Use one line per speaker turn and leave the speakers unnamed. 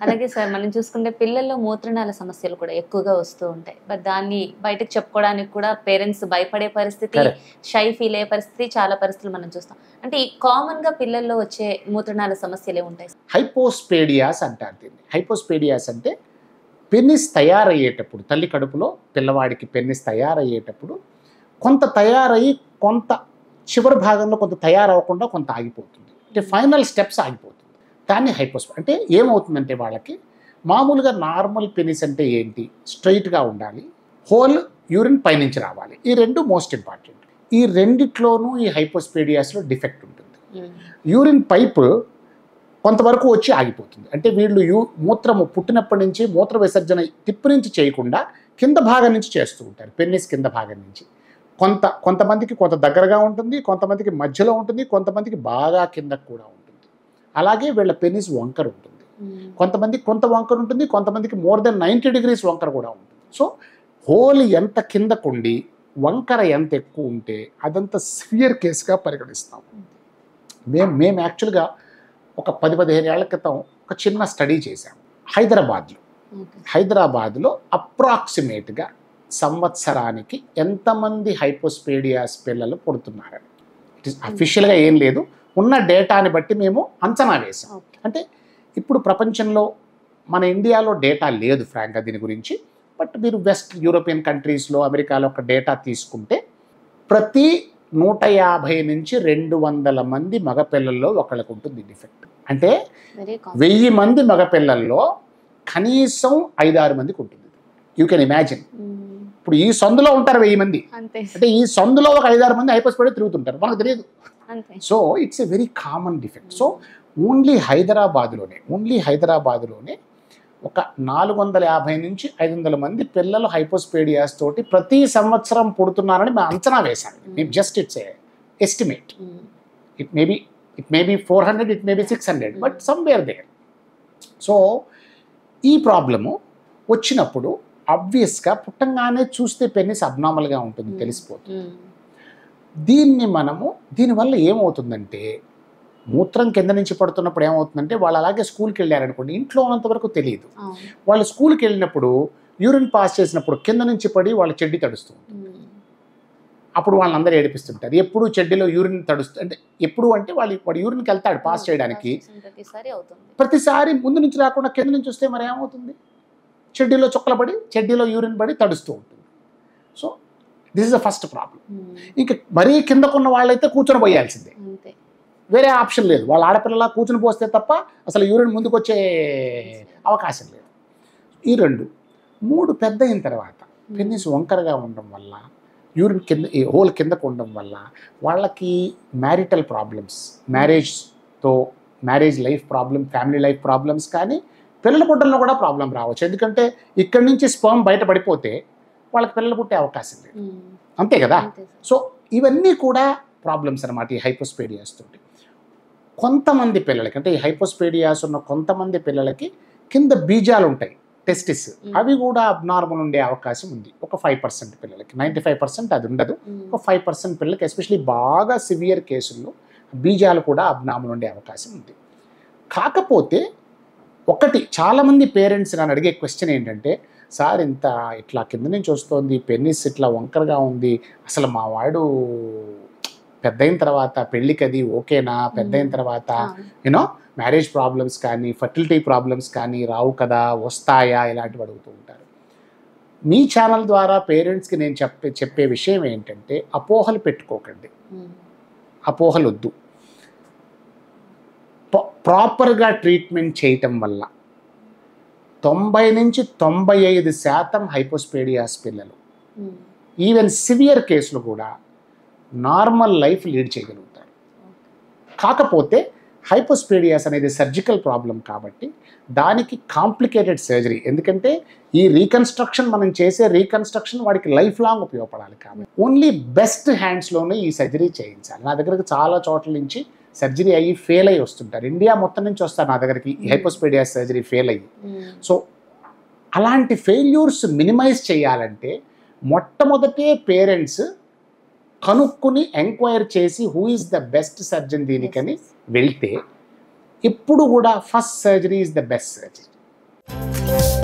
అలాగే సార్ మనం చూసుకుంటే పిల్లల్లో మూత్రనాళ సమస్యలు కూడా ఎక్కువగా వస్తూ ఉంటాయి. బట్ దాన్ని బయటకు చెప్పుకోవడానికి కూడా పేరెంట్స్ భయపడే పరిస్థితి, షై ఫీల్ అయ్యే పరిస్థితి, చాలా పరిస్థితులు మనం చూస్తాం. అంటే ఈ కామన్‌గా పిల్లల్లో వచ్చే మూత్రనాళ సమస్యలే ఉంటాయి.
హైపోస్పేడియాస్ అంటారు దీన్ని. హైపోస్పేడియాస్ అంటే పెన్నిస్ తయారయ్యేటప్పుడు తల్లి కడుపులో పిల్లవాడికి పెన్నిస్ తయారయ్యేటప్పుడు కొంత తయారయ్యి కొంత చివరి భాగంలో కొంత తయారవ్వకుండా కొంత ఆగిపోతుంది. అంటే ఫైనల్ స్టెప్స్ ఆగిపోతుంది. దాన్ని అంటే ఏమవుతుందంటే వాళ్ళకి మామూలుగా నార్మల్ పెనిస్ అంటే ఏంటి, స్ట్రైట్గా ఉండాలి, హోల్ యూరిన్ పైనుంచి రావాలి. ఈ రెండు మోస్ట్ ఇంపార్టెంట్. ఈ రెండిట్లోనూ ఈ హైపోస్పేడియాస్లో డిఫెక్ట్ ఉంటుంది. యూరిన్ పైప్ కొంతవరకు వచ్చి ఆగిపోతుంది. అంటే వీళ్ళు మూత్రము పుట్టినప్పటి నుంచి మూత్ర విసర్జన తిప్పు నుంచి చేయకుండా కింద భాగం నుంచి చేస్తూ ఉంటారు. పెన్నిస్ కింద భాగం నుంచి కొంతమందికి కొంత దగ్గరగా ఉంటుంది, కొంతమందికి మధ్యలో ఉంటుంది, కొంతమందికి బాగా కిందకు కూడా ఉంటుంది. అలాగే వీళ్ళ పెన్నిస్ వంకర ఉంటుంది. కొంతమందికి కొంత వంకర ఉంటుంది, కొంతమందికి మోర్ దెన్ 90 degrees వంకర కూడా ఉంటుంది. సో హోల్ ఎంత కిందకుండి వంకర ఎంత ఎక్కువ ఉంటే అదంతా సివియర్ కేసుగా పరిగణిస్తాం. మేము యాక్చువల్గా ఒక 10-15 ఏళ్ల క్రితం ఒక చిన్న స్టడీ చేశాం హైదరాబాద్లో అప్రాక్సిమేట్గా సంవత్సరానికి ఎంతమంది హైపోస్పేడియాస్ పిల్లలు పుడుతున్నారని. ఇట్ ఈస్ అఫీషియల్గా ఏం లేదు, ఉన్న డేటాని బట్టి మేము అంచనా వేసాం. అంటే ఇప్పుడు ప్రపంచంలో మన ఇండియాలో డేటా లేదు ఫ్రాంక్గా దీని గురించి. బట్ మీరు వెస్ట్ యూరోపియన్ కంట్రీస్లో, అమెరికాలో ఒక డేటా తీసుకుంటే ప్రతి 150 నుంచి 200 మంది మగపిల్లల్లో ఒకళ్ళకు ఉంటుంది డిఫెక్ట్. అంటే 1000 మంది మగపిల్లల్లో కనీసం 5-6 మందికి ఉంటుంది. You can imagine. ఇప్పుడు ఈ సందులో ఉంటారు 1000 మంది, అంటే ఈ సందులో ఒక 5-6 మంది హైపోస్పేడియా తిరుగుతుంటారు, మనకు తెలియదు. So it's a very common defect. So only హైదరాబాద్లోనే ఒక 450 నుంచి 500 మంది పిల్లలు హైపోస్పేడియాస్ తోటి ప్రతి సంవత్సరం పుడుతున్నారని మేము అంచనా వేశాను. Just it's estimate. It may be 400, it may be 600, but somewhere there. So ఈ ప్రాబ్లము వచ్చినప్పుడు ఆబ్వియస్గా పుట్టంగానే చూస్తే పెన్నిస్ అబ్నార్మల్గా ఉంటుంది, తెలిసిపోతుంది. దీనివల్ల ఏమవుతుందంటే మూత్రం కింద నుంచి పడుతున్నప్పుడు ఏమవుతుందంటే వాళ్ళు అలాగే స్కూల్కి వెళ్ళారనుకోండి, ఇంట్లో ఉన్నంత వరకు తెలియదు. వాళ్ళు స్కూల్కి వెళ్ళినప్పుడు యూరిన్ పాస్ చేసినప్పుడు కింద నుంచి పడి వాళ్ళ చెడ్డి తడుస్తుంది. అప్పుడు వాళ్ళందరూ ఏడిపిస్తుంటారు, ఎప్పుడు చెడ్డీలో యూరిన్ అంటే ఎప్పుడు అంటే వాడు యూరిన్కి వెళ్తాడు పాస్ చేయడానికి, ప్రతిసారి ముందు నుంచి రాకుండా కింద నుంచి వస్తే మరి ఏమవుతుంది, చెడ్డీలో చుక్కలు పడి చెడ్డీలో యూరిన్ పడి తడుస్తూ ఉంటుంది. So this is the first problem. ఇంకా మరీ కిందకున్న వాళ్ళైతే కూర్చొని పోయాల్సిందే, వేరే ఆప్షన్ లేదు. వాళ్ళ ఆడపిల్లలా కూర్చుని పోస్తే తప్ప అసలు యూరిన్ ముందుకు వచ్చే అవకాశం లేదు. ఈ 2-3 పెద్ద అయిన తర్వాత పెన్నిస్ వంకరగా ఉండడం వల్ల, యూరిన్ కింద హోల్ కిందకు ఉండడం వల్ల వాళ్ళకి marital problems, marriage life problem, family life problems, కానీ పిల్లల పుట్టడంలో కూడా ప్రాబ్లం రావచ్చు. ఎందుకంటే ఇక్కడి నుంచి స్పర్మ్ బయట పడిపోతే వాళ్ళకి పిల్లలు పుట్టే అవకాశం లేదు, అంతే కదా. సో ఇవన్నీ కూడా ప్రాబ్లమ్స్ అన్నమాట ఈ హైపోస్పేడియాస్ తోటి. కొంతమంది పిల్లలకి, అంటే ఈ హైపోస్పేడియాస్ ఉన్న కొంతమంది పిల్లలకి కింద బీజాలు ఉంటాయి, టెస్టిస్, అవి కూడా అబ్నార్మల్ ఉండే అవకాశం ఉంది. ఒక 5% పిల్లలకి, 95% అది ఉండదు. ఒక 5% పిల్లలకి, ఎస్పెషలీ బాగా సివియర్ కేసుల్లో బీజాలు కూడా అబ్నార్మల్ ఉండే అవకాశం ఉంది. కాకపోతే ఒకటి, చాలామంది పేరెంట్స్ నన్ను అడిగే క్వశ్చన్ ఏంటంటే, సార్ ఇట్లా కింద నుంచి వస్తుంది, పెన్నిస్ ఇట్లా వంకరగా ఉంది, అసలు మా వాడు పెద్ద అయిన తర్వాత పెళ్ళికి అది ఓకేనా, పెద్ద అయిన తర్వాత మ్యారేజ్ ప్రాబ్లమ్స్ కానీ ఫర్టిలిటీ ప్రాబ్లమ్స్ కానీ రావు కదా, వస్తాయా, ఇలాంటివి అడుగుతూ ఉంటారు. మీ ఛానల్ ద్వారా పేరెంట్స్కి నేను చెప్పే విషయం ఏంటంటే, అపోహలు పెట్టుకోకండి, అపోహలు వద్దు. ప్రాపర్గా ట్రీట్మెంట్ చేయటం వల్ల 90 నుంచి 95% హైపోస్పేడియాస్ పిల్లలు ఈవెన్ సివియర్ కేసులు కూడా నార్మల్ లైఫ్ లీడ్ చేయగలుగుతారు. కాకపోతే హైపోస్పేడియాస్ అనేది సర్జికల్ ప్రాబ్లం కాబట్టి దానికి కాంప్లికేటెడ్ సర్జరీ, ఎందుకంటే ఈ రీకన్స్ట్రక్షన్ మనం చేసే రీకన్స్ట్రక్షన్ వాడికి లైఫ్ లాంగ్ ఉపయోగపడాలి కాబట్టి ఓన్లీ బెస్ట్ హ్యాండ్స్లోనే ఈ సర్జరీ చేయించాలి. నా దగ్గరకు చాలా చోట్ల నుంచి సర్జరీ అయ్యి ఫెయిల్ అయ్యి వస్తుంటారు, ఇండియా మొత్తం నుంచి వస్తారు నా దగ్గరికి ఈ హైపోస్పేడియాస్ సర్జరీ ఫెయిల్ అయ్యి. సో అలాంటి ఫెయిల్యూర్స్ మినిమైజ్ చేయాలంటే మొట్టమొదటే పేరెంట్స్ కనుక్కుని ఎంక్వైర్ చేసి who is the best surgeon దీనికని వెళ్తే, ఎప్పుడు కూడా first surgery is the best surgery.
ధన్యవాదాలు.